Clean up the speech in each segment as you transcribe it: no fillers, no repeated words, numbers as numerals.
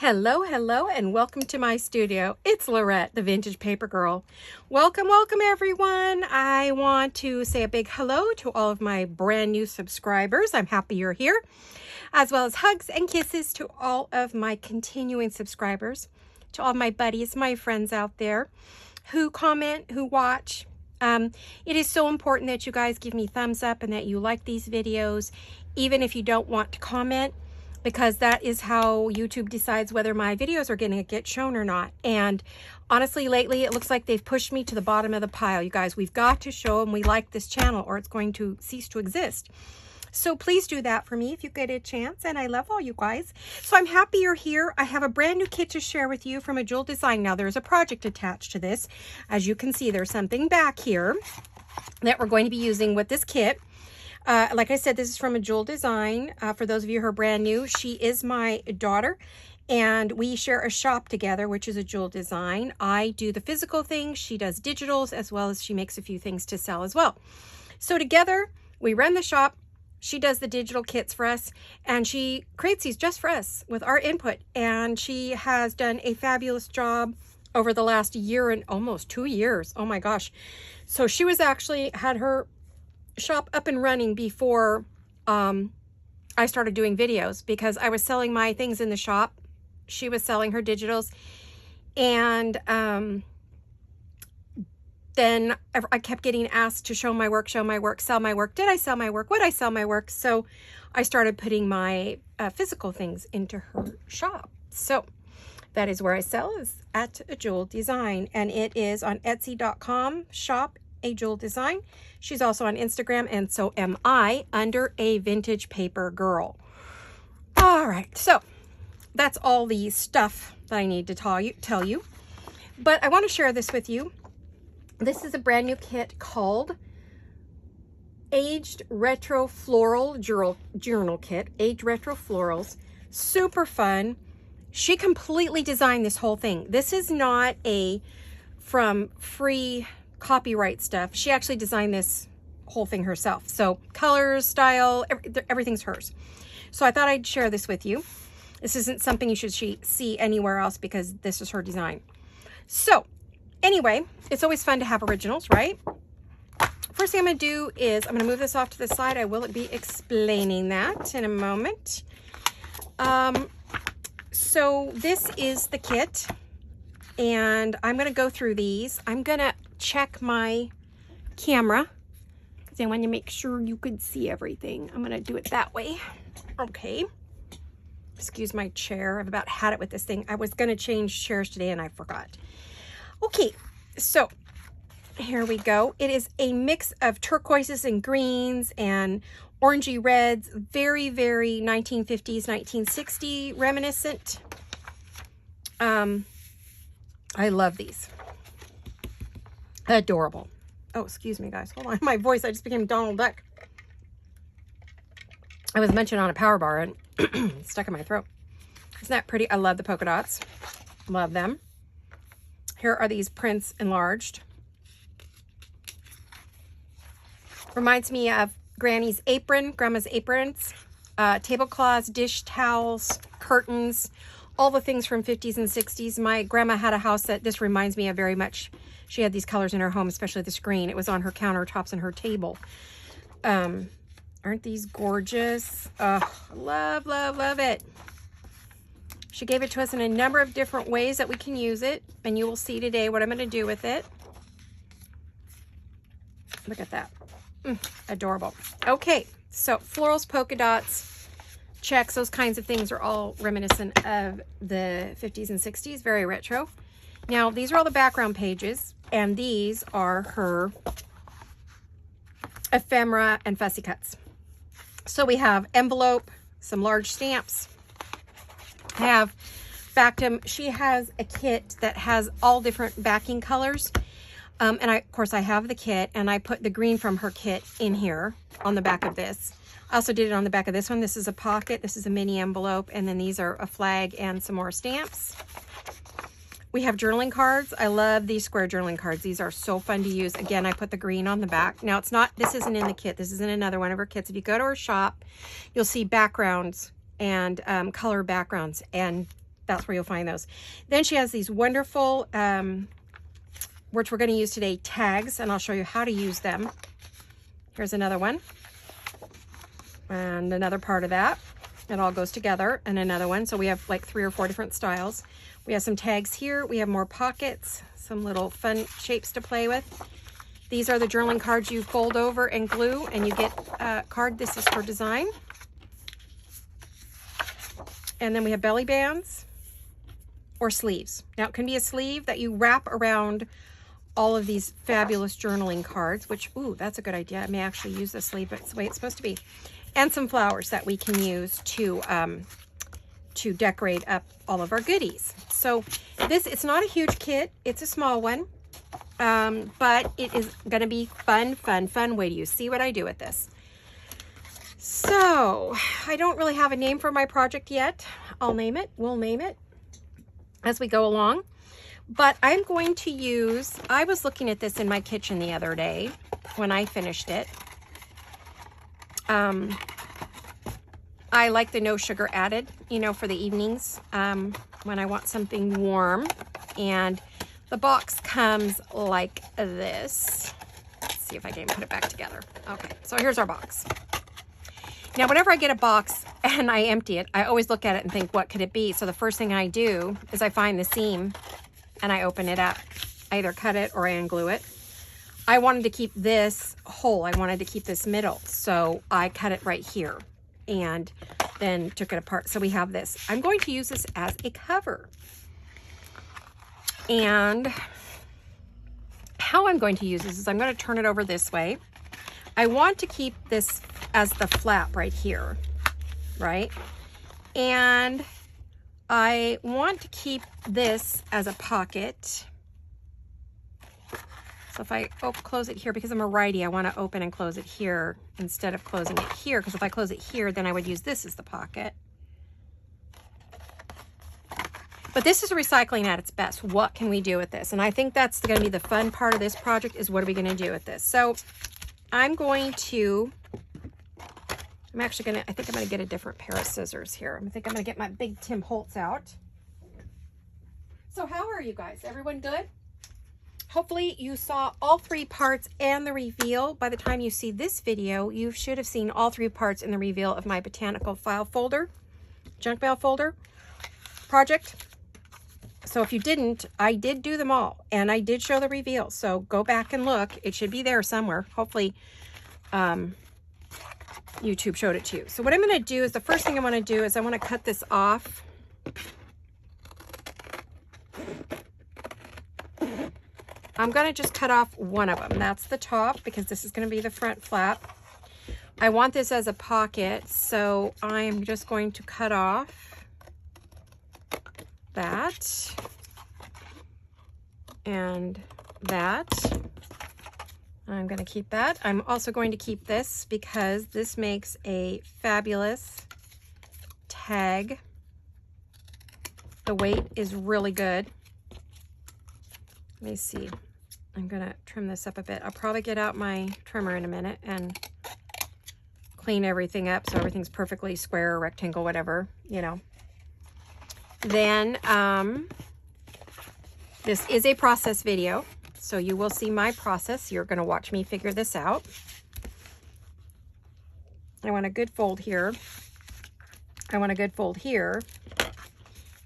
Hello, hello, and welcome to my studio. It's Lorette, the Vintage Paper Girl. Welcome, welcome, everyone. I want to say a big hello to all of my brand new subscribers. I'm happy you're here, as well as hugs and kisses to all of my continuing subscribers, to all of my buddies, my friends out there who comment, who watch. It is so important that you guys give me thumbs up and that you like these videos, even if you don't want to comment, because that is how YouTube decides whether my videos are going to get shown or not. And honestly, lately, it looks like they've pushed me to the bottom of the pile. You guys, we've got to show them we like this channel or it's going to cease to exist. So please do that for me if you get a chance. And I love all you guys. So I'm happy you're here. I have a brand new kit to share with you from a jewel design. Now, there's a project attached to this. As you can see, there's something back here that we're going to be using with this kit. Like I said, this is from a jewel design. For those of you who are brand new, she is my daughter and we share a shop together, which is a jewel design. I do the physical things. She does digitals, as well as she makes a few things to sell as well. So together we run the shop. She does the digital kits for us and she creates these just for us with our input. And she has done a fabulous job over the last year and almost 2 years. Oh my gosh. So she was actually had her shop up and running before I started doing videos, because I was selling my things in the shop. She was selling her digitals. And then I kept getting asked to show my work, sell my work. Did I sell my work? Would I sell my work? So I started putting my physical things into her shop. So that is where I sell, is at a jewel design. And it is on Etsy.com, shop a jewel design. She's also on Instagram, and so am I, under a Vintage Paper Girl. All right, so that's all the stuff that I need to tell you. But I want to share this with you. This is a brand new kit called Aged Retro Floral Journal Kit. Aged Retro Florals. Super fun. She completely designed this whole thing. This is not from free copyright stuff. She actually designed this whole thing herself. So colors, style, everything's hers. So I thought I'd share this with you. This isn't something you should see anywhere else, because this is her design. So anyway, it's always fun to have originals, right? First thing I'm going to do is I'm going to move this off to the side. I will be explaining that in a moment. So this is the kit, and I'm going to go through these. I'm going to check my camera because I want to make sure you could see everything. I'm going to do it that way. Okay. Excuse my chair. I've about had it with this thing. I was going to change chairs today and I forgot. Okay. So here we go. It is a mix of turquoises and greens and orangey reds. Very, very 1950s, 1960 reminiscent. I love these. Adorable. Oh, excuse me, guys. Hold on. My voice, I just became Donald Duck. I was mentioned on a power bar and it's stuck in my throat. Isn't that pretty? I love the polka dots. Love them. Here are these prints enlarged. Reminds me of Granny's apron, Grandma's aprons, tablecloths, dish towels, curtains, all the things from 50s and 60s. My grandma had a house that this reminds me of very much. She had these colors in her home, especially the screen. It was on her countertops and her table. Aren't these gorgeous? Love, love, love it. She gave it to us in a number of different ways that we can use it. And you will see today what I'm going to do with it. Look at that. Adorable. Okay, so florals, polka dots, checks, those kinds of things are all reminiscent of the 50s and 60s. Very retro. Now, these are all the background pages, and these are her ephemera and fussy cuts. So we have envelope, some large stamps. I have backed them. She has a kit that has all different backing colors. And of course, I have the kit, and I put the green from her kit in here on the back of this. I also did it on the back of this one. This is a pocket. This is a mini envelope. And then these are a flag and some more stamps. We have journaling cards. I love these square journaling cards. These are so fun to use. Again, I put the green on the back. Now, this isn't in the kit. This is in another one of her kits. If you go to her shop, you'll see backgrounds and color backgrounds. And that's where you'll find those. Then she has these wonderful, which we're going to use today, tags, and I'll show you how to use them. Here's another one. And another part of that. It all goes together. And another one. So we have like 3 or 4 different styles. We have some tags here. We have more pockets, some little fun shapes to play with. These are the journaling cards you fold over and glue, and you get a card. This is for design. And then we have belly bands or sleeves. Now it can be a sleeve that you wrap around all of these fabulous journaling cards, which, ooh, that's a good idea. I may actually use this sleeve, but it's the way it's supposed to be. And some flowers that we can use to decorate up all of our goodies. So this, it's not a huge kit. It's a small one. But it is going to be fun. Wait till you see what I do with this. So I don't really have a name for my project yet. I'll name it. We'll name it as we go along. But I'm going to use, I was looking at this in my kitchen the other day when I finished it. I like the no sugar added, you know, for the evenings when I want something warm. And the box comes like this. Let's see if I can put it back together. Okay, so here's our box. Now, whenever I get a box and I empty it, I always look at it and think, what could it be? So the first thing I do is I find the seam and I open it up. I either cut it or I unglue it. I wanted to keep this whole. I wanted to keep this middle. So I cut it right here and then took it apart. So we have this. I'm going to use this as a cover. And how I'm going to use this is I'm going to turn it over this way. I want to keep this as the flap right here, right? And I want to keep this as a pocket. So if I close it here, because I'm a righty, I want to open and close it here instead of closing it here, because if I close it here, then I would use this as the pocket. But this is recycling at its best. What can we do with this? And I think that's going to be the fun part of this project, is what are we going to do with this? So I'm going to, I think I'm going to get a different pair of scissors here. I think I'm going to get my big Tim Holtz out. So how are you guys? Everyone good? Hopefully you saw all 3 parts and the reveal. By the time you see this video, you should have seen all 3 parts in the reveal of my botanical file folder, junk mail folder project. So if you didn't, I did do them all, and I did show the reveal. So go back and look. It should be there somewhere. Hopefully YouTube showed it to you. So what I'm going to do is, the first thing I want to do is I want to cut this off. I'm going to just cut off one of them. That's the top, because this is going to be the front flap. I want this as a pocket, so I'm just going to cut off that and that. I'm going to keep that. I'm also going to keep this because this makes a fabulous tag. The weight is really good. Let me see. I'm going to trim this up a bit. I'll probably get out my trimmer in a minute and clean everything up so everything's perfectly square, rectangle, whatever, you know. Then this is a process video, so you will see my process. You're going to watch me figure this out. I want a good fold here. I want a good fold here.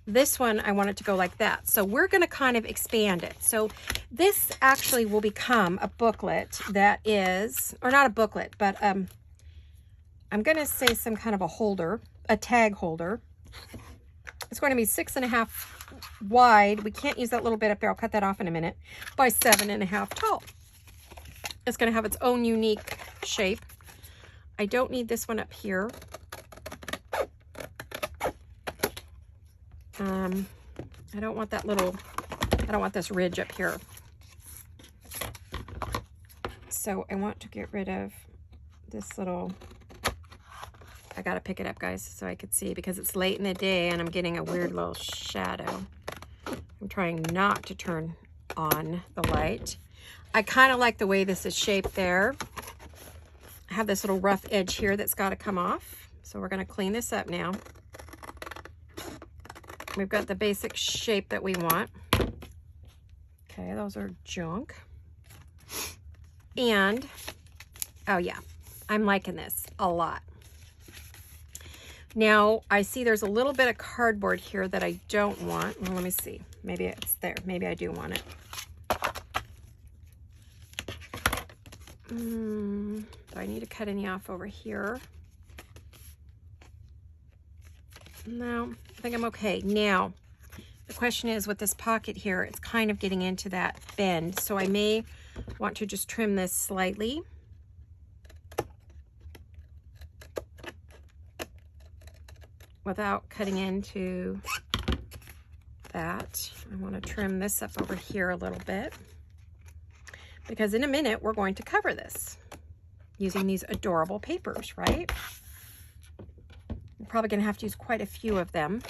This one, I want it to go like that. So we're going to kind of expand it. So this actually will become a booklet that is, or not a booklet, but I'm going to say some kind of a holder, a tag holder. It's going to be 6.5 wide. We can't use that little bit up there. I'll cut that off in a minute. By 7.5 tall. It's going to have its own unique shape. I don't need this one up here. I don't want that little, I don't want this ridge up here. So I want to get rid of this little, I got to pick it up, guys, so I could see, because it's late in the day and I'm getting a weird little shadow. I'm trying not to turn on the light. I kind of like the way this is shaped there. I have this little rough edge here that's got to come off. So we're going to clean this up now. We've got the basic shape that we want. Okay, those are junk. And, oh yeah, I'm liking this a lot. Now, I see there's a little bit of cardboard here that I don't want. Well, let me see. Maybe it's there. Maybe I do want it. Do I need to cut any off over here? No, I think I'm okay. Now, the question is with this pocket here, it's kind of getting into that bend. So I may want to just trim this slightly. Without cutting into that. I want to trim this up over here a little bit. Because in a minute, we're going to cover this using these adorable papers, right? We're probably going to have to use quite a few of them.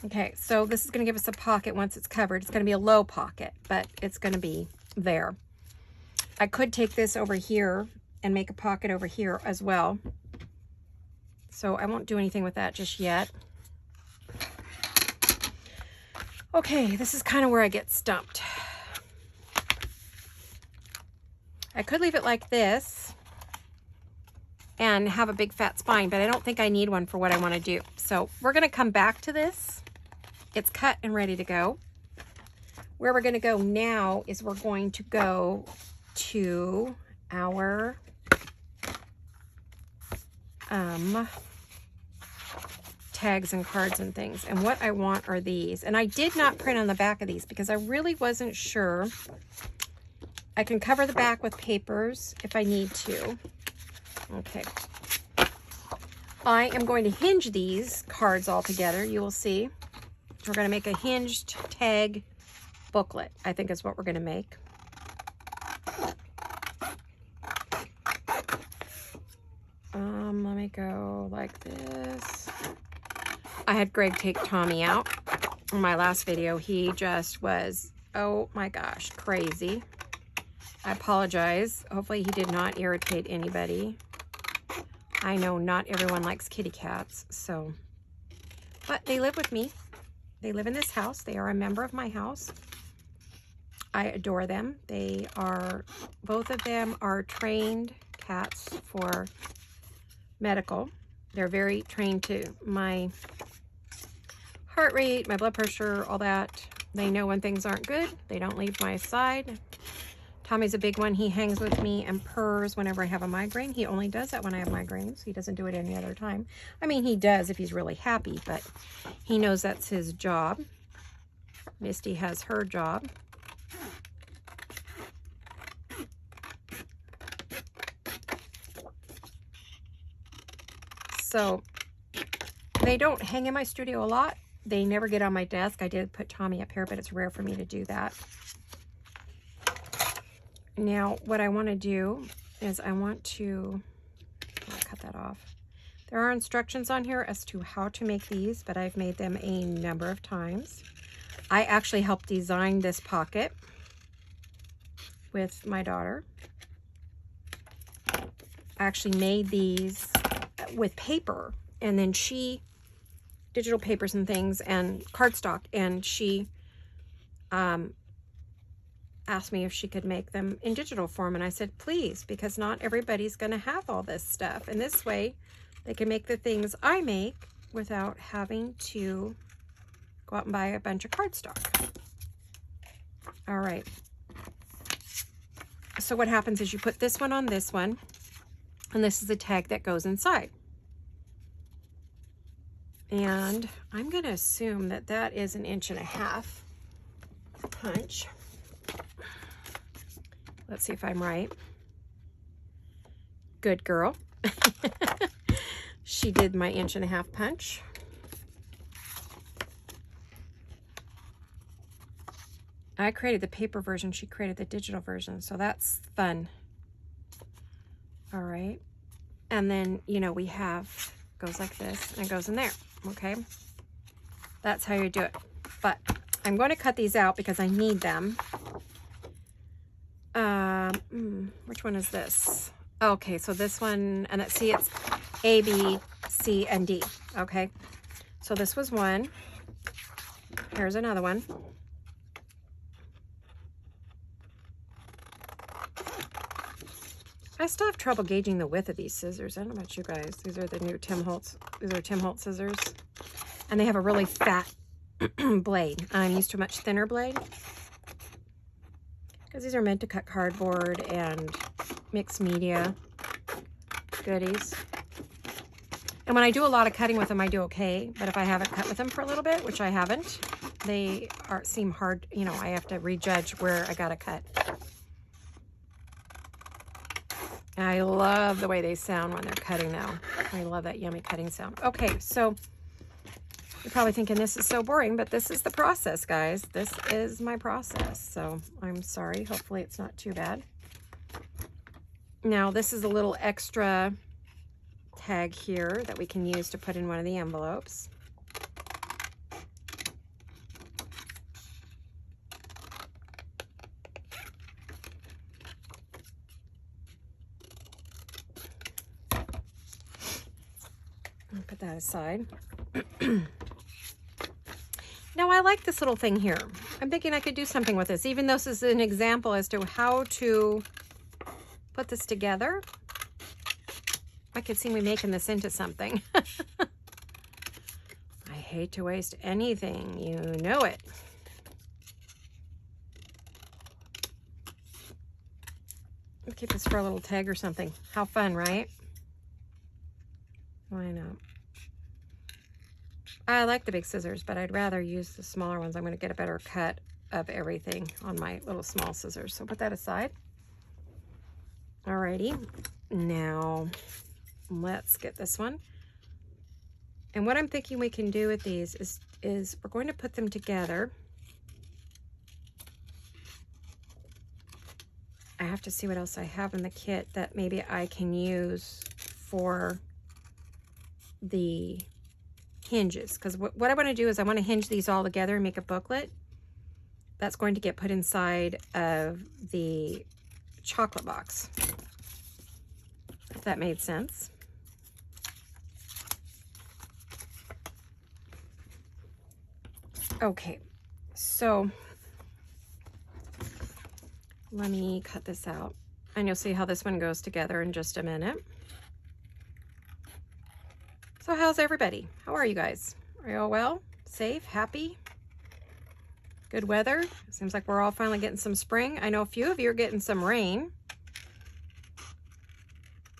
Okay, so this is going to give us a pocket once it's covered. It's going to be a low pocket, but it's going to be there. I could take this over here and make a pocket over here as well. So I won't do anything with that just yet. Okay, this is kind of where I get stumped. I could leave it like this and have a big fat spine, but I don't think I need one for what I want to do. So we're going to come back to this. It's cut and ready to go. Where we're going to go now is we're going to go to our tags and cards and things. And what I want are these. And I did not print on the back of these because I really wasn't sure. I can cover the back with papers if I need to. Okay. I am going to hinge these cards all together. You will see. We're going to make a hinged tag booklet, I think is what we're going to make. Let me go like this. I had Greg take Tommy out in my last video. He just was, oh my gosh, crazy. I apologize. Hopefully he did not irritate anybody. I know not everyone likes kitty cats, so, but they live with me. They live in this house. They are a member of my house. I adore them. They are, both of them are trained cats for medical. They're very trained to my heart rate, my blood pressure, all that. They know when things aren't good. They don't leave my side. Tommy's a big one. He hangs with me and purrs whenever I have a migraine. He only does that when I have migraines. He doesn't do it any other time. I mean, he does if he's really happy, but he knows that's his job. Misty has her job. So they don't hang in my studio a lot. They never get on my desk. I did put Tommy up here, but it's rare for me to do that. Now, what I want to do is I want to, I'll cut that off. There are instructions on here as to how to make these, but I've made them a number of times. I actually helped design this pocket with my daughter. I actually made these with paper, and then she, digital papers and things, and cardstock, and she asked me if she could make them in digital form, and I said please, because not everybody's going to have all this stuff, and this way they can make the things I make without having to go out and buy a bunch of cardstock. All right, so what happens is you put this one on this one, and this is the tag that goes inside. And I'm going to assume that that is 1.5 inches punch. Let's see if I'm right. Good girl. She did my 1.5 inch punch. I created the paper version. She created the digital version. So that's fun. All right. And then, you know, we have, goes like this and it goes in there. Okay. That's how you do it. But I'm going to cut these out because I need them. Which one is this? Okay, so this one, and let's see, A, B, C, and D. Okay, so this was one. Here's another one. I still have trouble gauging the width of these scissors. I don't know about you guys. These are the new Tim Holtz. These are Tim Holtz scissors. And they have a really fat blade. I'm used to a much thinner blade. Because these are meant to cut cardboard and mixed media goodies. And when I do a lot of cutting with them, I do okay. But if I haven't cut with them for a little bit, which I haven't, they seem hard. You know, I have to rejudge where I got to cut. I love the way they sound when they're cutting now. I love that yummy cutting sound. Okay, so you're probably thinking this is so boring, but this is the process, guys. This is my process. So I'm sorry. Hopefully it's not too bad. Now this is a little extra tag here that we can use to put in one of the envelopes. Put that aside. Now I like this little thing here. I'm thinking I could do something with this, even though this is an example as to how to put this together. I could see me making this into something. I hate to waste anything, you know it. I'll keep this for a little tag or something. How fun, right? Why not? I like the big scissors, but I'd rather use the smaller ones. I'm going to get a better cut of everything on my little small scissors. So put that aside. Alrighty. Now, let's get this one. And what I'm thinking we can do with these is we're going to put them together. I have to see what else I have in the kit that maybe I can use for the hinges, because what I want to do is I want to hinge these all together and make a booklet that's going to get put inside of the chocolate box, if that made sense. Okay, so let me cut this out and you'll see how this one goes together in just a minute. So how's everybody? How are you guys? Are you all well? Safe? Happy? Good weather? Seems like we're all finally getting some spring. I know a few of you are getting some rain.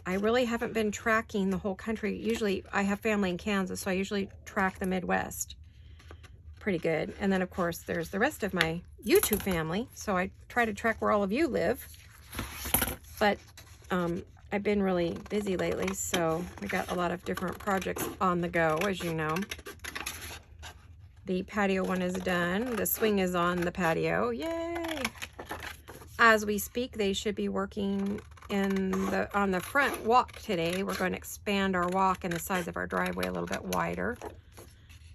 I really haven't been tracking the whole country. Usually I have family in Kansas, so I usually track the Midwest pretty good. And then of course there's the rest of my YouTube family. So I try to track where all of you live. But I've been really busy lately, so we got a lot of different projects on the go, as you know. The patio one is done. The swing is on the patio. Yay! As we speak, they should be working on the front walk today. We're going to expand our walk and the size of our driveway a little bit wider,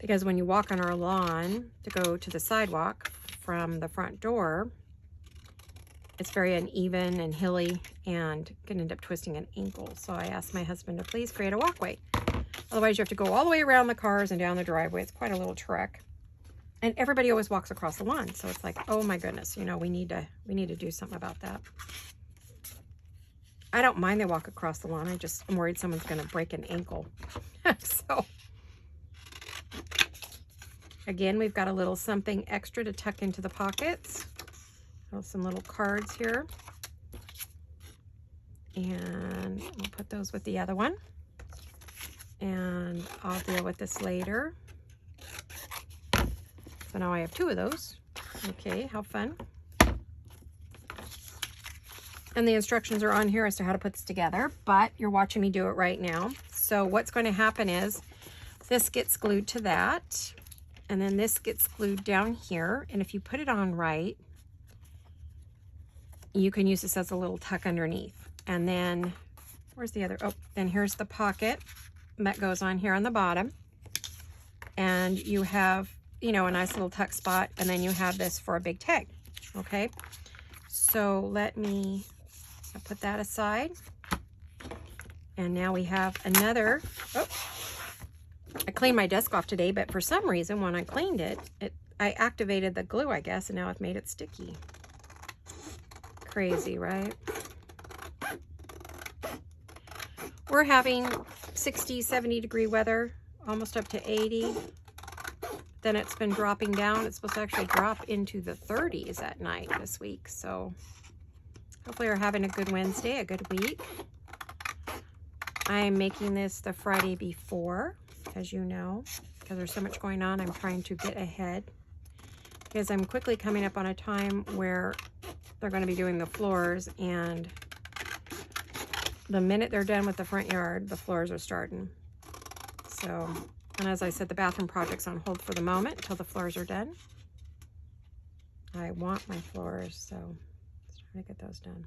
because when you walk on our lawn to go to the sidewalk from the front door, it's very uneven and hilly and can end up twisting an ankle. So I asked my husband to please create a walkway. Otherwise you have to go all the way around the cars and down the driveway. It's quite a little trek. And everybody always walks across the lawn. So it's like, oh my goodness, you know, we need to do something about that. I don't mind they walk across the lawn. I'm worried someone's going to break an ankle. So again, we've got a little something extra to tuck into the pockets. Some little cards here, and we'll put those with the other one, and I'll deal with this later. So now I have two of those. Okay, how fun. And the instructions are on here as to how to put this together, but you're watching me do it right now. So what's going to happen is this gets glued to that, and then this gets glued down here, and if you put it on right, you can use this as a little tuck underneath. And then where's the other? Oh, then here's the pocket that goes on here on the bottom. And you have, you know, a nice little tuck spot. And then you have this for a big tag. Okay. So let me put that aside. And now we have another, oh, I cleaned my desk off today, but for some reason when I cleaned it, I activated the glue, I guess, and now I've made it sticky. Crazy, right? We're having 60, 70 degree weather, almost up to 80. Then it's been dropping down. It's supposed to actually drop into the 30s at night this week. So hopefully we're having a good Wednesday, a good week. I'm making this the Friday before, as you know, because there's so much going on. I'm trying to get ahead because I'm quickly coming up on a time where they're going to be doing the floors, and the minute they're done with the front yard, the floors are starting. So, and as I said, the bathroom project's on hold for the moment until the floors are done. I want my floors, so let's try to get those done.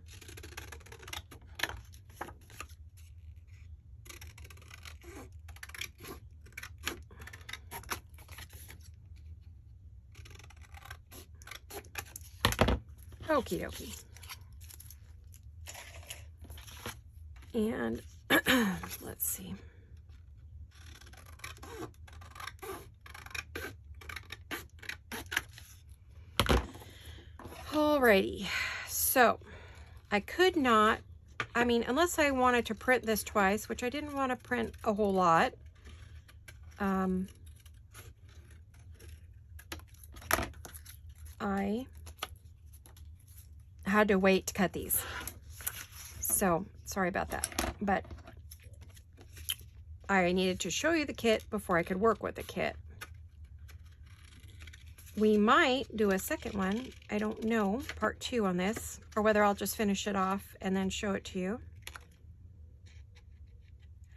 Okie dokie. And let's see. Alrighty, so I could not, I mean, unless I wanted to print this twice, which I didn't want to print a whole lot. I had to wait to cut these. So sorry about that, but I needed to show you the kit before I could work with the kit. We might do a second one. I don't know, part 2 on this, or whether I'll just finish it off and then show it to you.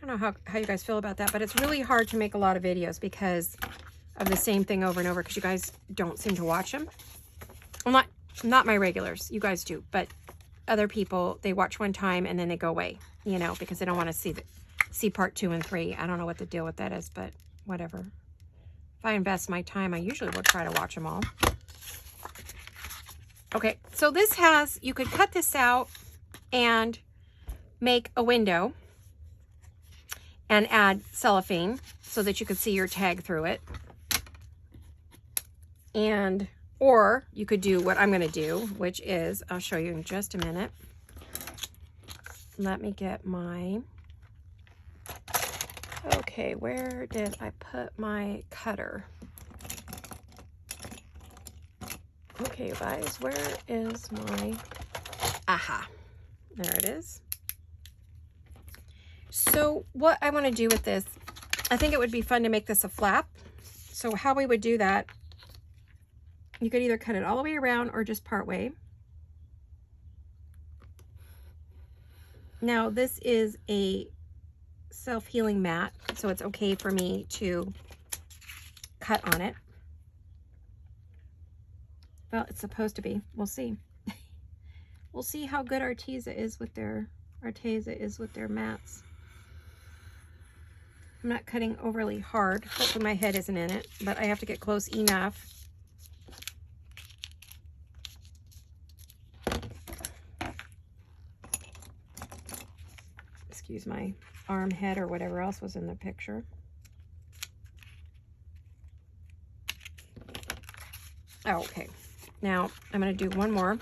I don't know how you guys feel about that, but it's really hard to make a lot of videos because of the same thing over and over, because you guys don't seem to watch them. Well, not my regulars, you guys do, but other people, they watch one time and then they go away, you know, because they don't want to see part 2 and 3. I don't know what the deal with that is, but whatever. If I invest my time, I usually will try to watch them all. Okay, so this has, you could cut this out and make a window and add cellophane so that you could see your tag through it. And, or you could do what I'm going to do, which is, I'll show you in just a minute. Let me get my, okay, where did I put my cutter? Okay, guys, where is my, aha, there it is. So what I want to do with this, I think it would be fun to make this a flap. So how we would do that, you could either cut it all the way around or just part way. Now this is a self-healing mat, so it's okay for me to cut on it. Well, it's supposed to be. We'll see. We'll see how good Arteza is with their mats. I'm not cutting overly hard. Hopefully my head isn't in it, but I have to get close enough. Excuse my arm, head, or whatever else was in the picture. Oh, okay. Now I'm going to do one more.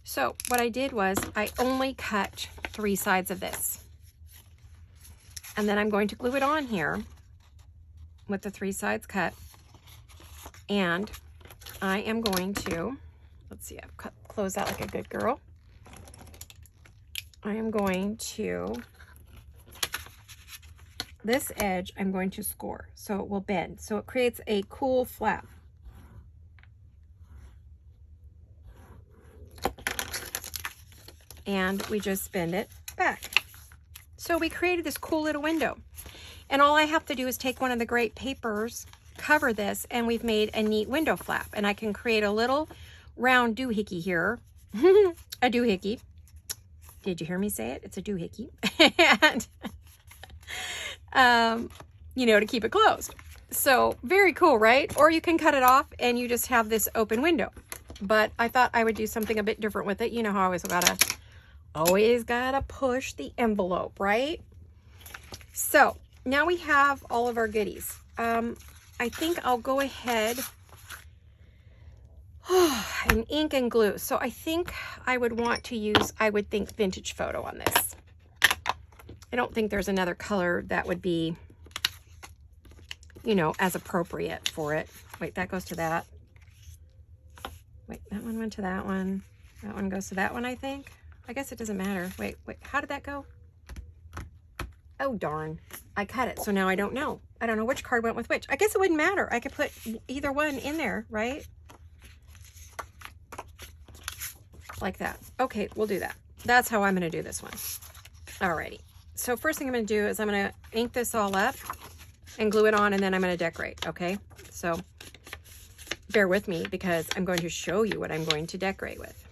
So what I did was I only cut 3 sides of this. And then I'm going to glue it on here with the 3 sides cut. And I am going to, let's see, I've closed that like a good girl. I am going to, this edge I'm going to score so it will bend. So it creates a cool flap. And we just bend it back. So we created this cool little window. And all I have to do is take one of the great papers, cover this, and we've made a neat window flap. And I can create a little round doohickey here. A doohickey. Did you hear me say it? It's a doohickey. And, you know, to keep it closed. So very cool, right? Or you can cut it off and you just have this open window. But I thought I would do something a bit different with it. You know how I always gotta push the envelope, right? So now we have all of our goodies. I think I'll go ahead and ink and glue. So I think I would want to use, vintage photo on this. I don't think there's another color that would be, you know, as appropriate for it. Wait, that goes to that. Wait, that one went to that one. That one goes to that one, I think. I guess it doesn't matter. Wait, how did that go? Oh, darn. I cut it, so now I don't know. I don't know which card went with which. I guess it wouldn't matter. I could put either one in there, right? Like that. Okay, we'll do that. That's how I'm going to do this one. Alrighty. So first thing I'm going to do is I'm going to ink this all up and glue it on, and then I'm going to decorate, okay? So bear with me because I'm going to show you what I'm going to decorate with.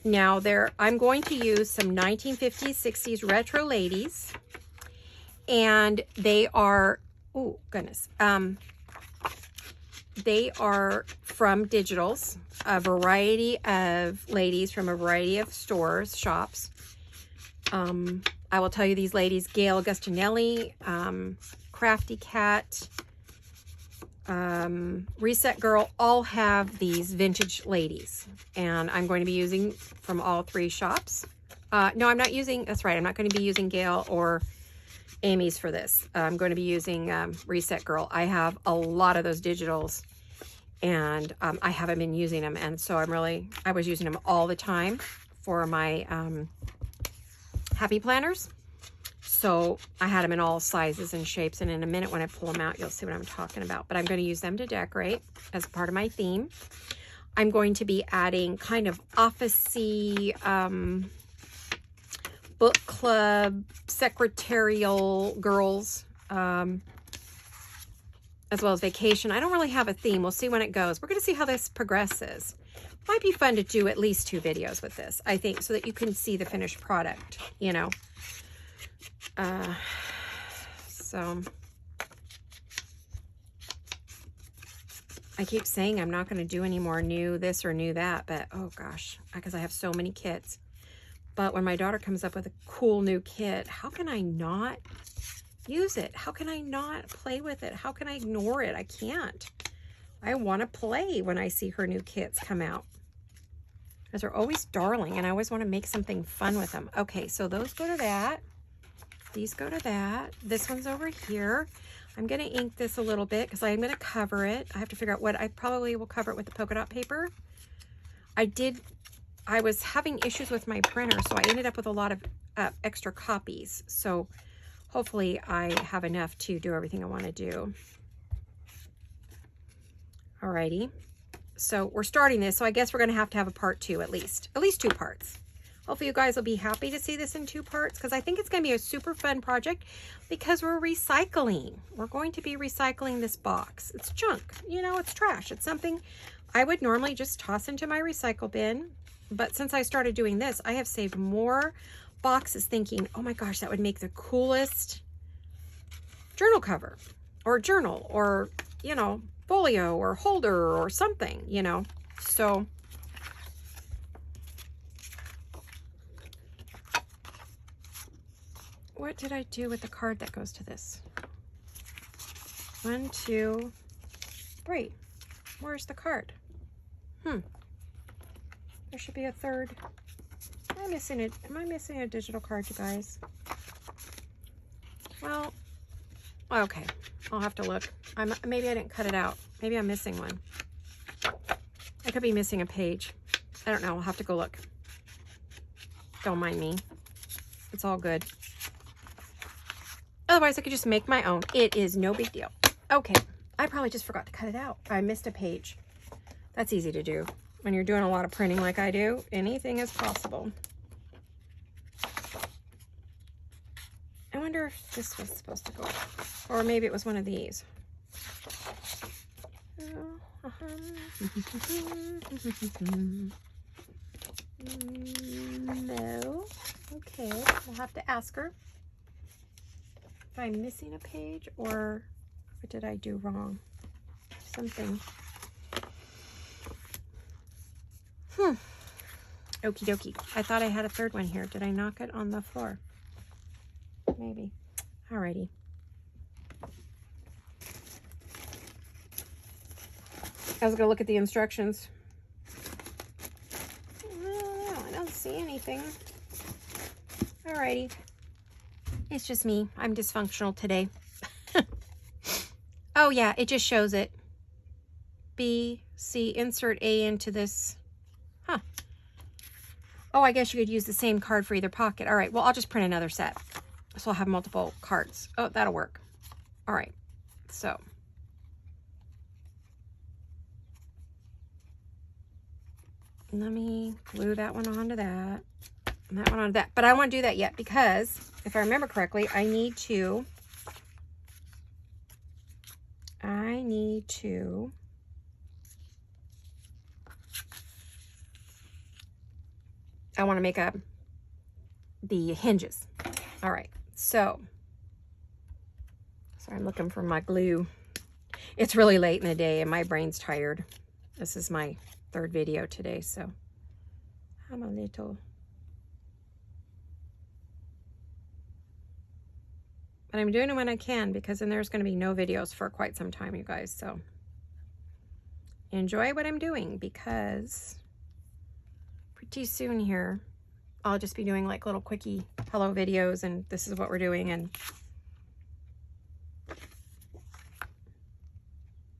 Now I'm going to use some 1950s, 60s retro ladies, and they are, oh goodness, they are from Digitals, a variety of ladies from a variety of stores, shops. I will tell you these ladies, Gail Agustinelli, Crafty Cat, Reset Girl, all have these vintage ladies. And I'm going to be using from all three shops. No, I'm not using, that's right, I'm not going to be using Gail or Amy's for this. I'm going to be using Reset Girl. I have a lot of those Digitals, and I haven't been using them. And so I was using them all the time for my happy planners. So I had them in all sizes and shapes, and in a minute when I pull them out, you'll see what I'm talking about. But I'm going to use them to decorate as part of my theme. I'm going to be adding kind of office-y, book club, secretarial girls, as well as vacation. I don't really have a theme. We'll see when it goes. We're going to see how this progresses. Might be fun to do at least 2 videos with this, I think, so that you can see the finished product, you know. So I keep saying I'm not going to do any more new this or new that, but oh gosh, because I have so many kits. But when my daughter comes up with a cool new kit, how can I not use it? How can I not play with it? How can I ignore it? I can't. I want to play when I see her new kits come out, because they're always darling, and I always want to make something fun with them. Okay, so those go to that. These go to that. This one's over here. I'm going to ink this a little bit because I'm going to cover it. I have to figure out what I probably will cover it with the polka dot paper. I was having issues with my printer, so I ended up with a lot of extra copies. So hopefully I have enough to do everything I want to do. Alrighty. So we're starting this, so I guess we're going to have a part 2 at least 2 parts. Hopefully you guys will be happy to see this in 2 parts, because I think it's going to be a super fun project because we're recycling. We're going to be recycling this box. It's junk, you know, it's trash. It's something I would normally just toss into my recycle bin. But since I started doing this, I have saved more boxes thinking, oh my gosh, that would make the coolest journal cover or journal or, you know, folio or holder or something, you know. So what did I do with the card that goes to this? 1, 2, 3. Where's the card? There should be a third. Am I missing a digital card, you guys? Well, okay. I'll have to look. Maybe I didn't cut it out. Maybe I'm missing one. I could be missing a page. I don't know. I'll have to go look. Don't mind me. It's all good. Otherwise, I could just make my own. It is no big deal. Okay. I probably just forgot to cut it out. I missed a page. That's easy to do. When you're doing a lot of printing like I do, anything is possible. I wonder if this was supposed to go, or maybe it was one of these. No. Okay, we'll have to ask her. if I'm missing a page or what did I do wrong? Something. Okie dokie. I thought I had a third one here. Did I knock it on the floor? Maybe. Alrighty. I was going to look at the instructions. I don't see anything. Alrighty. It's just me. I'm dysfunctional today. Oh yeah, it just shows it. B, C, insert A into this. Huh. Oh, I guess you could use the same card for either pocket. All right, well, I'll just print another set. So I'll have multiple cards. Oh, that'll work. All right, so. Let me glue that one onto that. And that one onto that. But I don't want to do that yet because, if I remember correctly, I want to make the hinges. All right, so I'm looking for my glue. It's really late in the day and my brain's tired. This is my third video today, so I'm a little, but I'm doing it when I can because then there's going to be no videos for quite some time, you guys. So enjoy what I'm doing because pretty soon here I'll just be doing like little quickie hello videos and this is what we're doing, and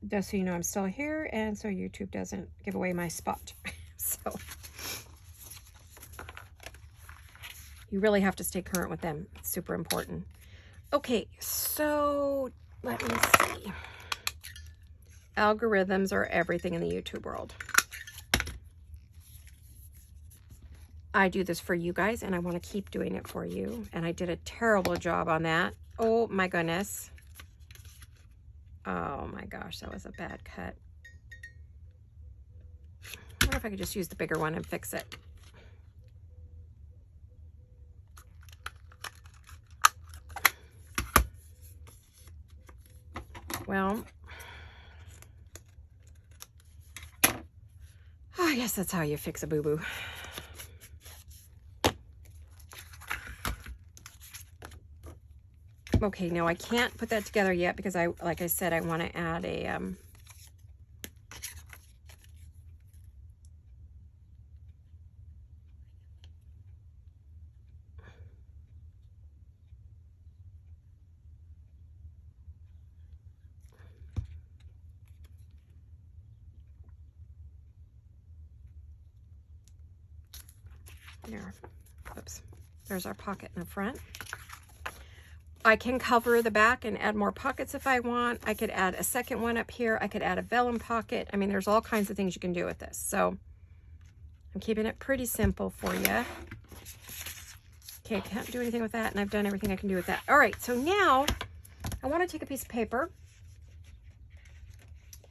just so you know I'm still here and so YouTube doesn't give away my spot. So you really have to stay current with them. It's super important. Okay, so let me see. Algorithms are everything in the YouTube world. I do this for you guys and I want to keep doing it for you. And I did a terrible job on that. Oh my goodness. Oh my gosh, that was a bad cut. I wonder if I could just use the bigger one and fix it. Well, I guess that's how you fix a boo-boo. Okay, no, I can't put that together yet because like I said, I want to add a there. Oops. There's our pocket in the front. I can cover the back and add more pockets if I want. I could add a second one up here. I could add a vellum pocket. I mean, there's all kinds of things you can do with this. So I'm keeping it pretty simple for you. Okay, I can't do anything with that, and I've done everything I can do with that. All right, so now I want to take a piece of paper.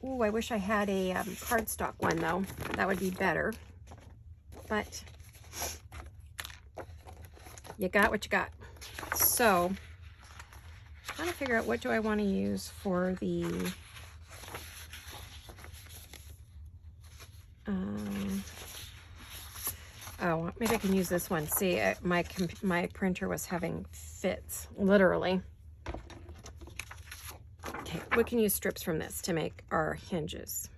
Ooh, I wish I had a cardstock one, though. That would be better. But you got what you got. So I'm trying to figure out what do I want to use for the oh, maybe I can use this one. See, my printer was having fits, literally. Okay, we can use strips from this to make our hinges.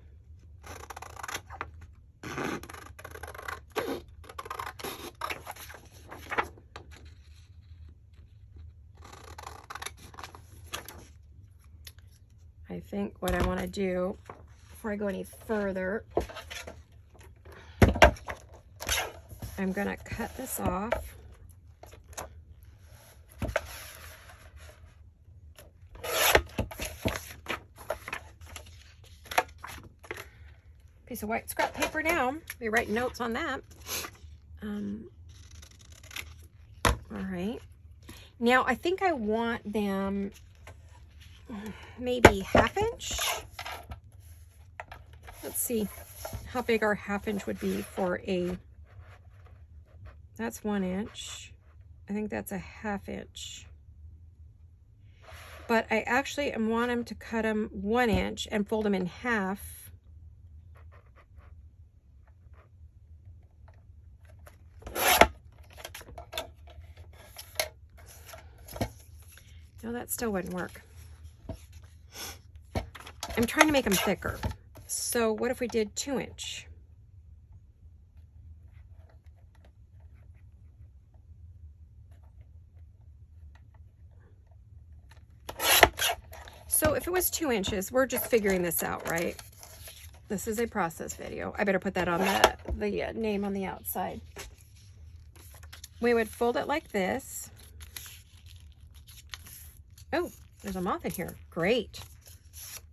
I think what I want to do before I go any further, I'm going to cut this off. Piece of white scrap paper now. Be writing notes on that. All right. Now I think I want them maybe 1/2 inch. Let's see how big our 1/2 inch would be for a, that's 1 inch. I think that's a 1/2 inch. but I actually want them to cut them 1 inch and fold them in half. No, that still wouldn't work. I'm trying to make them thicker. So what if we did 2 inch? So if it was 2 inches, we're just figuring this out, right? This is a process video. I better put that on the name on the outside. We would fold it like this. Oh, there's a moth in here. Great.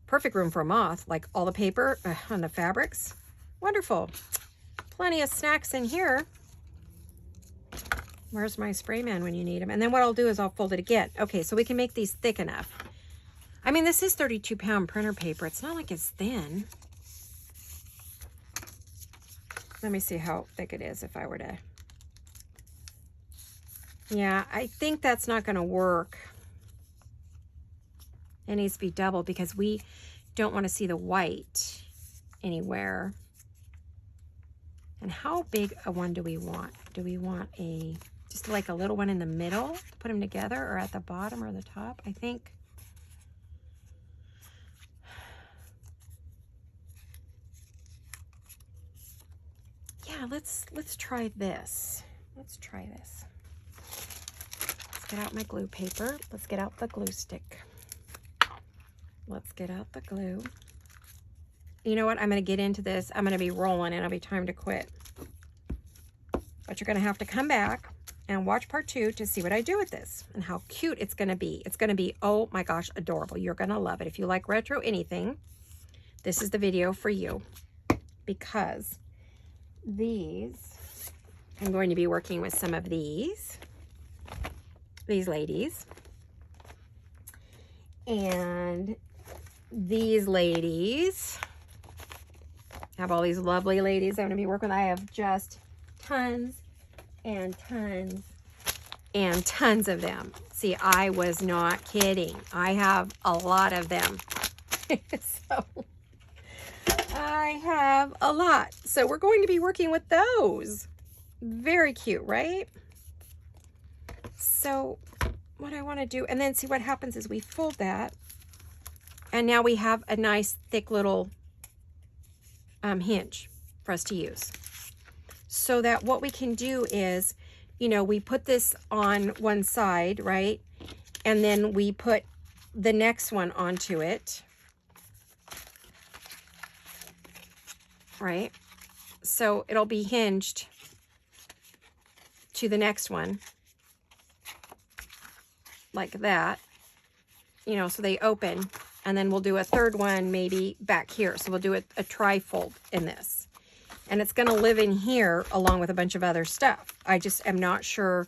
Perfect room for a moth, like all the paper on the fabrics. Wonderful. Plenty of snacks in here. Where's my spray man when you need him? And then what I'll do is I'll fold it again. Okay, so we can make these thick enough. I mean, this is 32-pound printer paper. It's not like it's thin. Let me see how thick it is if I were to... Yeah, I think that's not going to work. It needs to be double because we don't want to see the white anywhere. And how big a one do we want? Do we want a just like a little one in the middle? Put them together, or at the bottom or the top? I think. Yeah, let's try this. Let's try this. Let's get out my glue paper. Let's get out the glue stick. Let's get out the glue. You know what? I'm going to get into this. I'm going to be rolling and it'll be time to quit. But you're going to have to come back and watch part 2 to see what I do with this and how cute it's going to be. It's going to be, oh my gosh, adorable. You're going to love it. If you like retro anything, this is the video for you, because these, I'm going to be working with some of these ladies, and these ladies. I have all these lovely ladies I'm going to be working with. I have just tons and tons and tons of them. See, I was not kidding. I have a lot of them. So I have a lot. So we're going to be working with those. Very cute, right? So what I want to do, and then see what happens is we fold that, and now we have a nice thick little hinge for us to use. So that what we can do is, you know, we put this on one side, right? And then we put the next one onto it, right? So it'll be hinged to the next one like that, you know, so they open, and then we'll do a third one maybe back here. So we'll do a tri-fold in this, and it's going to live in here along with a bunch of other stuff. I just am not sure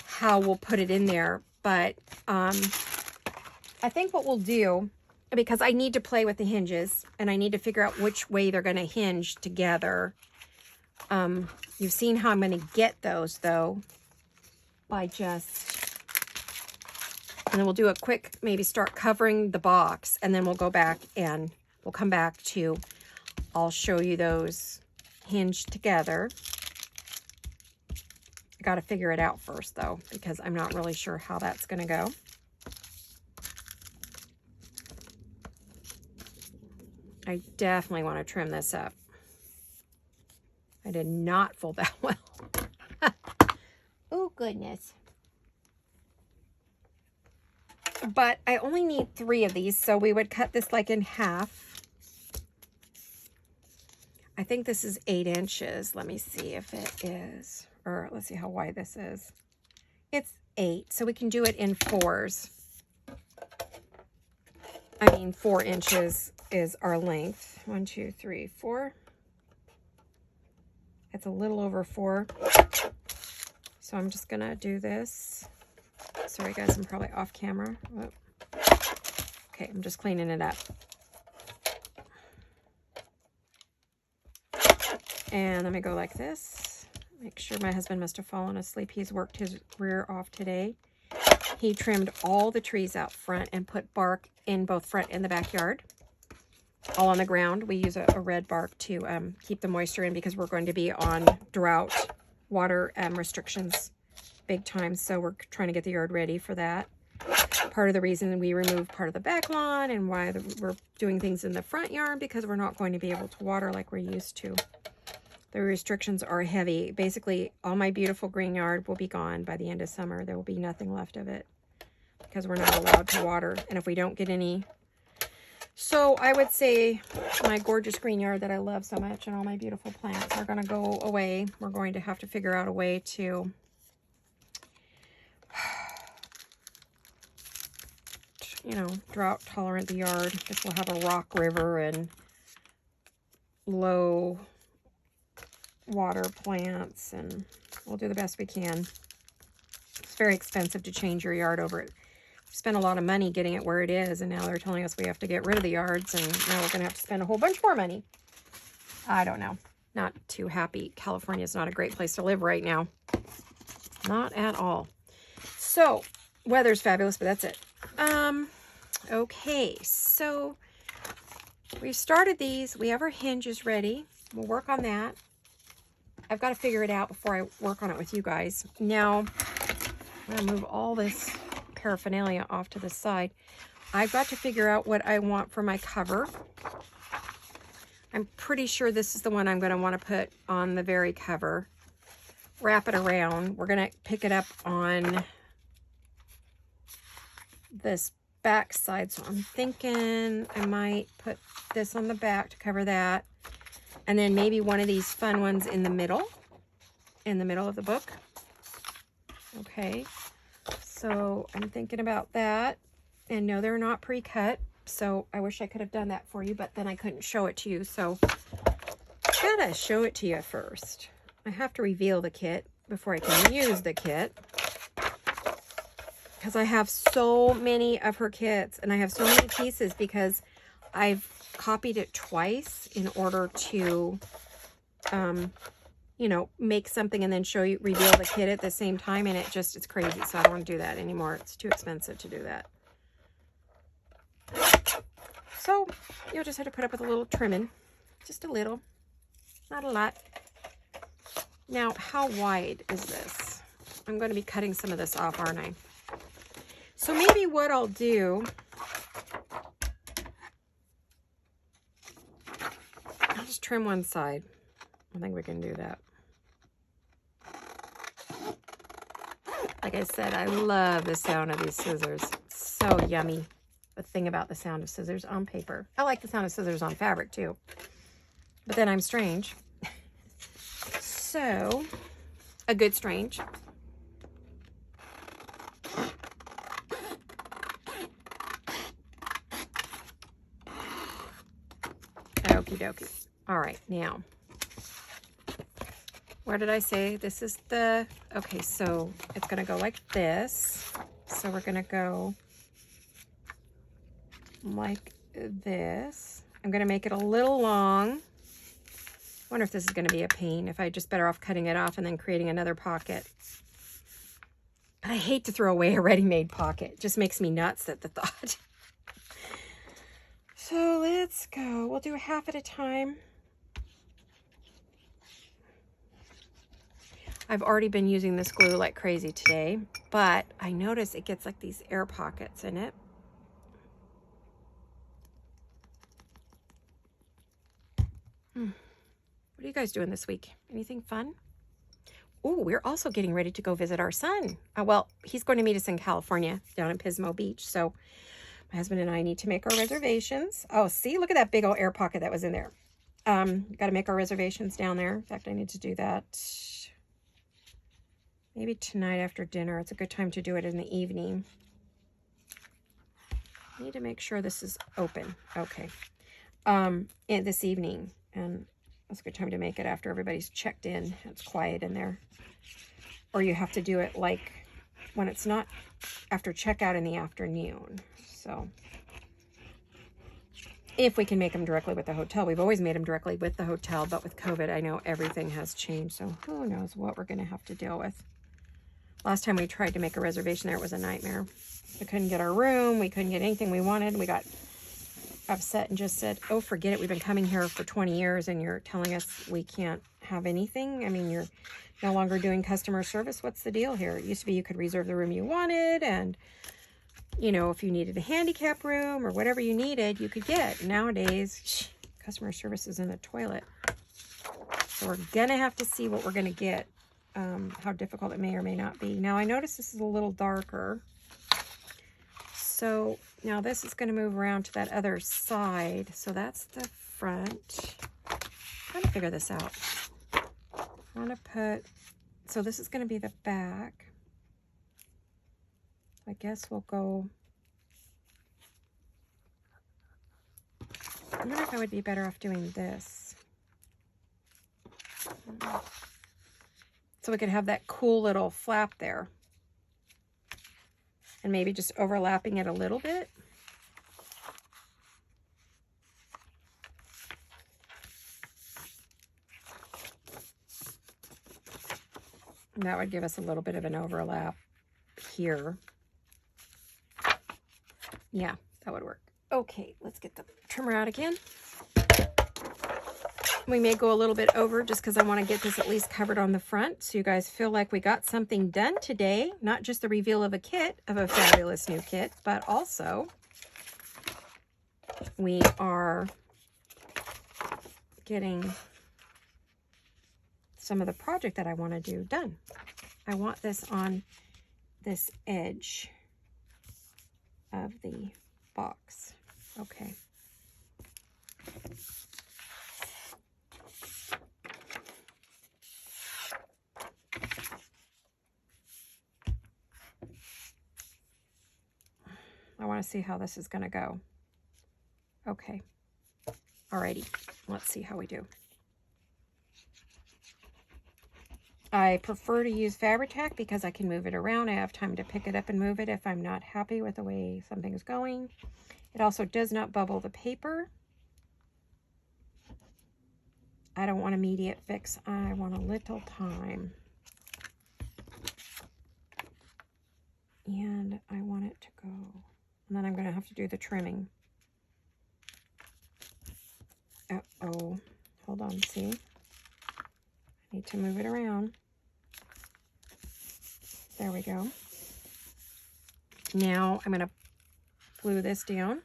how we'll put it in there, but I think what we'll do, because I need to play with the hinges and I need to figure out which way they're going to hinge together. You've seen how I'm going to get those though, by just, and then we'll do a quick, maybe start covering the box, and then we'll go back and we'll come back to, I'll show you those hinged together. I got to figure it out first though, because I'm not really sure how that's going to go. I definitely want to trim this up. I did not fold that well. Oh, goodness. But I only need 3 of these, so we would cut this like in half. I think this is 8 inches. Let me see if it is, or let's see how wide this is. It's 8, so we can do it in 4s. I mean, 4 inches is our length. 1, 2, 3, 4. It's a little over 4. So I'm just gonna do this. Sorry guys, I'm probably off camera. Whoop. Okay, I'm just cleaning it up. And let me go like this. Make sure my husband must have fallen asleep. He's worked his rear off today. He trimmed all the trees out front and put bark in both front and the backyard, all on the ground. We use a red bark to keep the moisture in because we're going to be on drought water restrictions big time. So we're trying to get the yard ready for that. Part of the reason we removed part of the back lawn and why we're doing things in the front yard, because we're not going to be able to water like we're used to. The restrictions are heavy. Basically, all my beautiful green yard will be gone by the end of summer. There will be nothing left of it because we're not allowed to water. And if we don't get any... So I would say my gorgeous green yard that I love so much and all my beautiful plants are going to go away. We're going to have to figure out a way to... you know, drought tolerant the yard, because we'll have a rock river and low water plants, and we'll do the best we can. It's very expensive to change your yard over it. We spent a lot of money getting it where it is, and now they're telling us we have to get rid of the yards, and now we're going to have to spend a whole bunch more money. I don't know. Not too happy. California is not a great place to live right now. Not at all. So, weather's fabulous, but that's it. Okay, so we've started these. We have our hinges ready. We'll work on that. I've got to figure it out before I work on it with you guys. Now, I'm going to move all this paraphernalia off to the side. I've got to figure out what I want for my cover. I'm pretty sure this is the one I'm going to want to put on the very cover. Wrap it around. We're going to pick it up on this back side, so I'm thinking I might put this on the back to cover that, and then maybe one of these fun ones in the middle of the book. Okay, so I'm thinking about that, and no, they're not pre-cut, so I wish I could have done that for you, but then I couldn't show it to you, so I gotta show it to you first. I have to reveal the kit before I can use the kit, because I have so many of her kits, and I have so many pieces because I've copied it twice in order to, you know, make something and then reveal the kit at the same time, and it's crazy, so I don't want to do that anymore. It's too expensive to do that. So, you'll just have to put up with a little trimming. Just a little. Not a lot. Now, how wide is this? I'm going to be cutting some of this off, aren't I? So maybe what I'll do, I'll just trim one side. I think we can do that. Like I said, I love the sound of these scissors. It's so yummy. The thing about the sound of scissors on paper. I like the sound of scissors on fabric too. But then I'm strange. So, a good strange. Okie dokie. All right, now, where did I say this is the, okay, so it's going to go like this. So we're going to go like this. I'm going to make it a little long. I wonder if this is going to be a pain, if I just better off cutting it off and then creating another pocket. But I hate to throw away a ready-made pocket. It just makes me nuts at the thought. So let's go. We'll do half at a time. I've already been using this glue like crazy today, but I notice it gets like these air pockets in it. What are you guys doing this week? Anything fun? Oh, we're also getting ready to go visit our son. Well, he's going to meet us in California down in Pismo Beach. So my husband and I need to make our reservations. Oh, see, look at that big old air pocket that was in there. Got to make our reservations down there. In fact, I need to do that maybe tonight after dinner. It's a good time to do it in the evening. I need to make sure this is open. Okay. This evening. And that's a good time to make it after everybody's checked in. It's quiet in there. Or you have to do it like when it's not after checkout in the afternoon. So if we can make them directly with the hotel. We've always made them directly with the hotel, but with COVID, I know everything has changed. So who knows what we're going to have to deal with. Last time we tried to make a reservation there, it was a nightmare. We couldn't get our room. We couldn't get anything we wanted. We got upset and just said, oh, forget it. We've been coming here for 20 years and you're telling us we can't have anything. I mean, you're no longer doing customer service. What's the deal here? It used to be you could reserve the room you wanted, and you know, if you needed a handicap room or whatever you needed, you could get. Nowadays, customer service is in the toilet. So we're gonna have to see what we're gonna get, how difficult it may or may not be. Now I notice this is a little darker. So now this is gonna move around to that other side. So that's the front. I'm trying to figure this out. I wanna put, so this is gonna be the back. I guess we'll go, I wonder if I would be better off doing this. So we could have that cool little flap there. And maybe just overlapping it a little bit. And that would give us a little bit of an overlap here. Yeah, that would work. Okay, let's get the trimmer out again. We may go a little bit over just because I want to get this at least covered on the front so you guys feel like we got something done today. Not just the reveal of a kit, of a fabulous new kit, but also we are getting some of the project that I want to do done. I want this on this edge of the box. Okay. I want to see how this is going to go. Okay. Alrighty. Let's see how we do. I prefer to use Fabri-Tac because I can move it around. I have time to pick it up and move it if I'm not happy with the way something's going. It also does not bubble the paper. I don't want immediate fix. I want a little time. And I want it to go. And then I'm going to have to do the trimming. Uh-oh. Hold on, see? I need to move it around. There we go. Now I'm going to glue this down.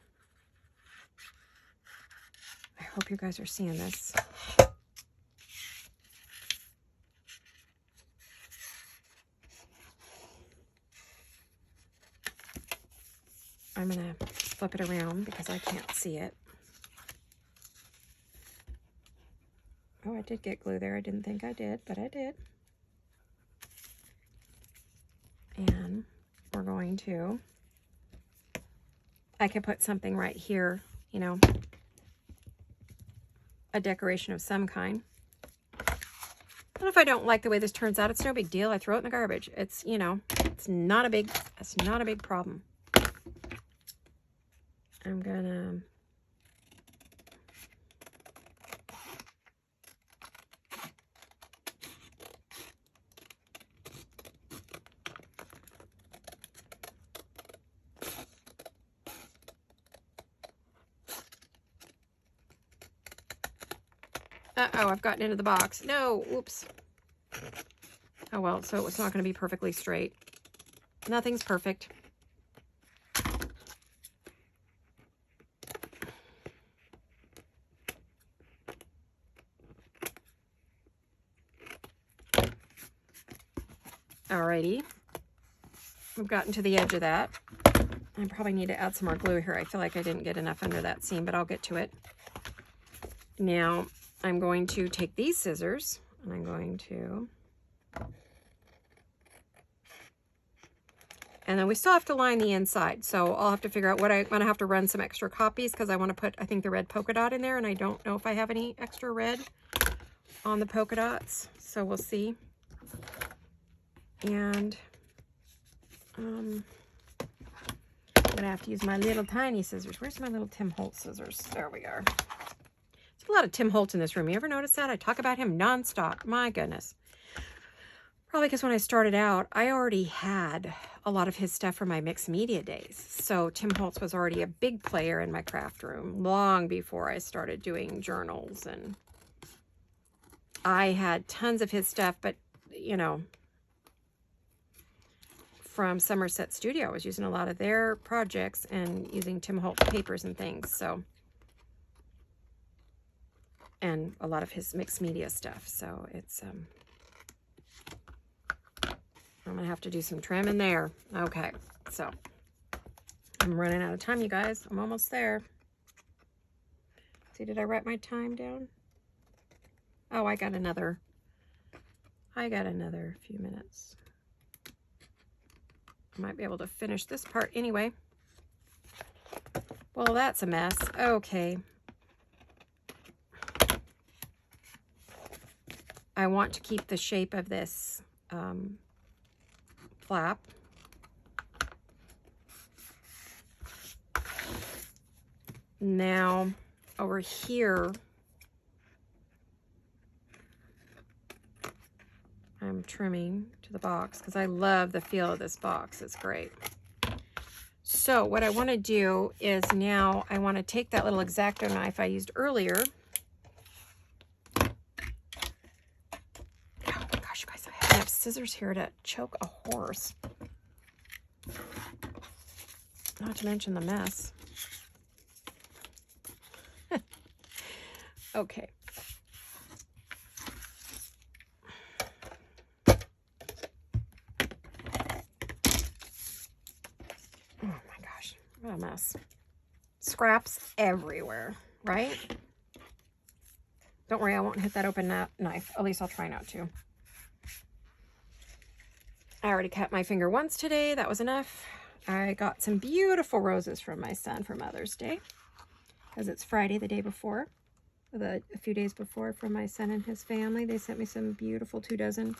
I hope you guys are seeing this. I'm going to flip it around because I can't see it. Oh, I did get glue there. I didn't think I did, but I did. And we're going to, I could put something right here, you know, a decoration of some kind. And if I don't like the way this turns out, it's no big deal. I throw it in the garbage. It's, you know, it's not a big problem. I'm gonna uh-oh, I've gotten into the box. No, oops. Oh well, so it's not going to be perfectly straight. Nothing's perfect. Alrighty. We've gotten to the edge of that. I probably need to add some more glue here. I feel like I didn't get enough under that seam, but I'll get to it. Now, I'm going to take these scissors and I'm going to, and then we still have to line the inside. So I'll have to figure out what I'm going to have to run some extra copies because I want to put, I think, the red polka dot in there, and I don't know if I have any extra red on the polka dots. So we'll see. And I'm going to have to use my little tiny scissors. Where's my little Tim Holtz scissors? There we are. There's a lot of Tim Holtz in this room. You ever notice that? I talk about him nonstop. My goodness. Probably because when I started out, I already had a lot of his stuff from my mixed media days. So Tim Holtz was already a big player in my craft room long before I started doing journals. And I had tons of his stuff, but, you know, from Somerset Studio, I was using a lot of their projects and using Tim Holtz papers and things. So, and a lot of his mixed media stuff. So it's, I'm going to have to do some trim in there. Okay, so I'm running out of time, you guys. I'm almost there. See, did I write my time down? Oh, I got another few minutes. I might be able to finish this part anyway. Well, that's a mess. Okay. I want to keep the shape of this flap. Now, over here, I'm trimming to the box because I love the feel of this box. It's great. So what I want to do is now I want to take that little X-Acto knife I used earlier. Oh my gosh, you guys, I have scissors here to choke a horse. Not to mention the mess. Okay. Oh my gosh, what a mess. Scraps everywhere, right? Don't worry, I won't hit that open knife. At least I'll try not to. I already cut my finger once today. That was enough. I got some beautiful roses from my son for Mother's Day, because it's Friday, the day before, a few days before, from my son and his family. They sent me some beautiful 2 dozen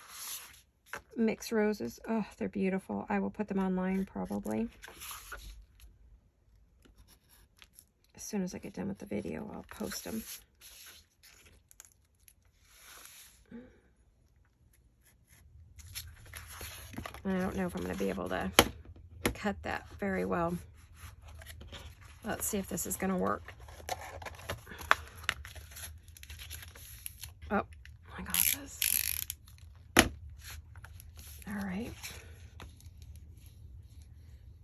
mixed roses. Oh, they're beautiful. I will put them online probably. As soon as I get done with the video, I'll post them. I don't know if I'm going to be able to cut that very well. Let's see if this is going to work. Oh, I got this. All right.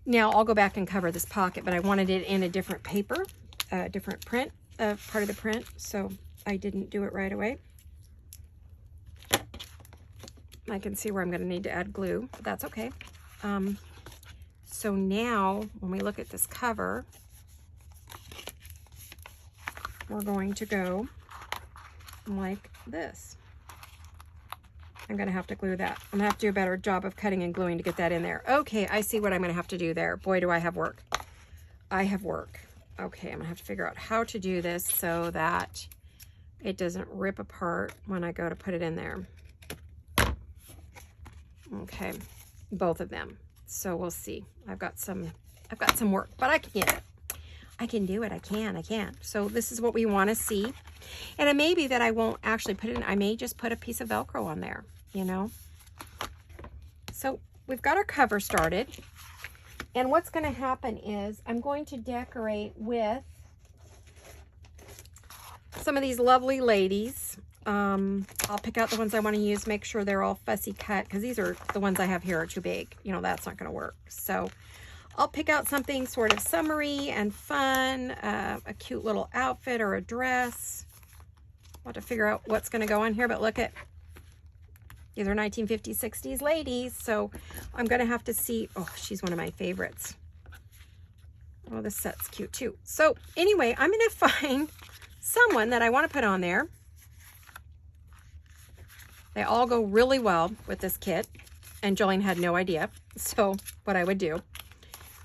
Now I'll go back and cover this pocket, but I wanted it in a different paper, a different print, part of the print, so I didn't do it right away. I can see where I'm going to need to add glue, but that's okay. So now when we look at this cover, we're going to go like this. I'm going to have to glue that. I'm going to have to do a better job of cutting and gluing to get that in there. Okay, I see what I'm going to have to do there. Boy, do I have work. I have work. Okay, I'm going to have to figure out how to do this so that it doesn't rip apart when I go to put it in there. Okay, both of them. So we'll see. I've got some work, but I can get it. I can do it. I can. So this is what we want to see. And it may be that I won't actually put it in. I may just put a piece of Velcro on there, you know. So we've got our cover started. And what's going to happen is I'm going to decorate with some of these lovely ladies. I'll pick out the ones I want to use, make sure they're all fussy cut, because these are the ones I have here are too big. You know, that's not going to work. So I'll pick out something sort of summery and fun, a cute little outfit or a dress. I'll have to figure out what's going to go on here, but look at, these are 1950s, 60s ladies. So I'm going to have to see, oh, she's one of my favorites. Oh, this set's cute too. So anyway, I'm going to find someone that I want to put on there. They all go really well with this kit, and Jolene had no idea so what I would do.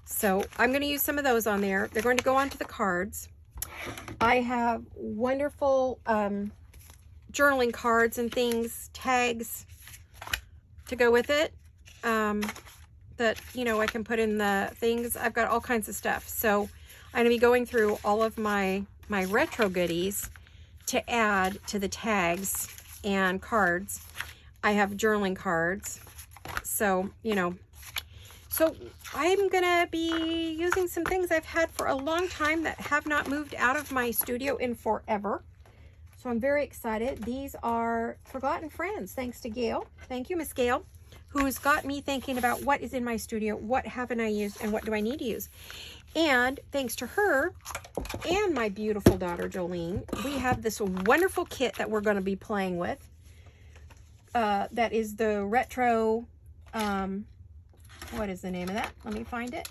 So I'm going to use some of those on there. They're going to go onto the cards. I have wonderful journaling cards and things, tags to go with it, that, you know, I can put in the things. I've got all kinds of stuff. So I'm going to be going through all of my retro goodies to add to the tags and cards. I have journaling cards. So, you know, so I'm gonna be using some things I've had for a long time that have not moved out of my studio in forever. So I'm very excited. These are Forgotten Friends, thanks to Gail. Thank you, Miss Gail, who's got me thinking about what is in my studio, what haven't I used, and what do I need to use. And thanks to her and my beautiful daughter, Jolene, we have this wonderful kit that we're going to be playing with. That is the retro, what is the name of that? Let me find it.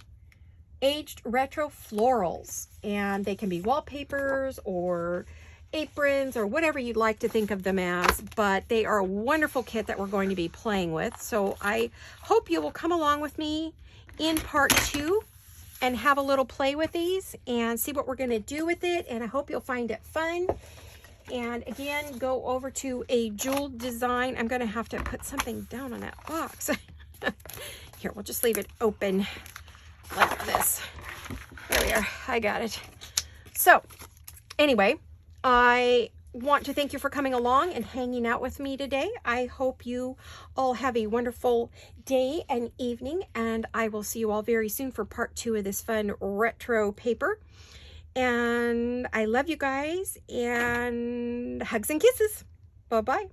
Aged Retro Florals. And they can be wallpapers or aprons or whatever you'd like to think of them as, but they are a wonderful kit that we're going to be playing with. So I hope you will come along with me in part 2 and have a little play with these and see what we're going to do with it. And I hope you'll find it fun. And again, go over to a jeweled design. I'm going to have to put something down on that box. Here, we'll just leave it open like this. There we are. I got it. So anyway, I want to thank you for coming along and hanging out with me today. I hope you all have a wonderful day and evening, and I will see you all very soon for part 2 of this fun retro paper. And I love you guys, and hugs and kisses. Bye-bye.